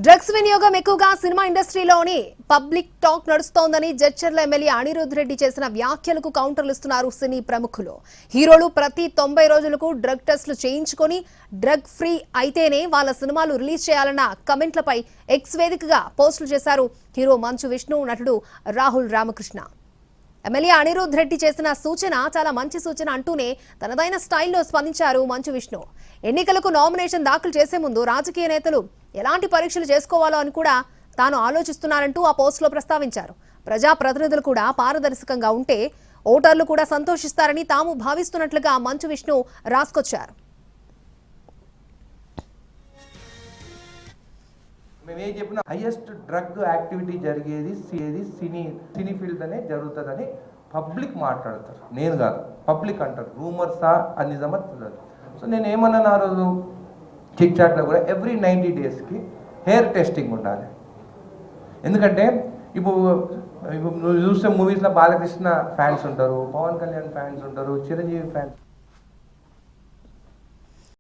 Drugs వినియోగం ఎక్కువగా cinema ఇండస్ట్రీలోని పబ్లిక్ టాక్ నడుస్తోందని జడ్చర్ల ఎమ్మెల్యే అనిరుద్ రెడ్డి చేసిన వ్యాఖ్యలకు కౌంటర్లు ఇస్తున్నారు సినీ ప్రముఖులు. హీరోలు ప్రతి 90 రోజులకు డ్రగ్ టెస్టులు చేయించుకొని డ్రగ్ ఫ్రీ అయితేనే వాళ్ళ సినిమాలు రిలీజ్ చేయాలన్న కమెంట్లపై ఎక్స్ వేదికగా పోస్టులు చేశారు హీరో మంచు విష్ణు, నటుడు రాహుల్ రామకృష్ణ. ఎమ్మెల్యే అనిరుద్ రెడ్డి చేసిన సూచన చాలా మంచి సూచన అంటూనే తనదైన స్టైల్లో స్పందించారు మంచు విష్ణు. ఎన్నికలకు నామినేషన్ దాఖలు చేసే ముందు రాజకీయ నేతలు ఎలాంటి పరీక్షలు చేసుకోవాలో అని కూడా తాను ఆలోచిస్తున్నానంటూ ఆ పోస్టులో ప్రస్తావించారు. ప్రజాప్రతినిధులు కూడా పారదర్శకంగా ఉంటే ఓటర్లు కూడా సంతోషిస్తారని తాము భావిస్తున్నట్లుగా మంచు విష్ణు రాసుకొచ్చారు. మేమేం చెప్పినా హైయెస్ట్ డ్రగ్ యాక్టివిటీ జరిగేది సినీ ఫీల్డ్ అనే జరుగుతుందని పబ్లిక్ మాట్లాడతారు, నేను కాదు, పబ్లిక్ అంటారు. రూమర్సా అది నిజమా తెలియదు. సో నేను ఏమన్నాను ఆ రోజు చిక్ చాట్లో కూడా, ఎవ్రీ 90 డేస్కి హెయిర్ టెస్టింగ్ ఉండాలి. ఎందుకంటే ఇప్పుడు నువ్వు చూస్తే మూవీస్లో బాలకృష్ణ ఫ్యాన్స్ ఉంటారు, పవన్ కళ్యాణ్ ఫ్యాన్స్ ఉంటారు, చిరంజీవి ఫ్యాన్స్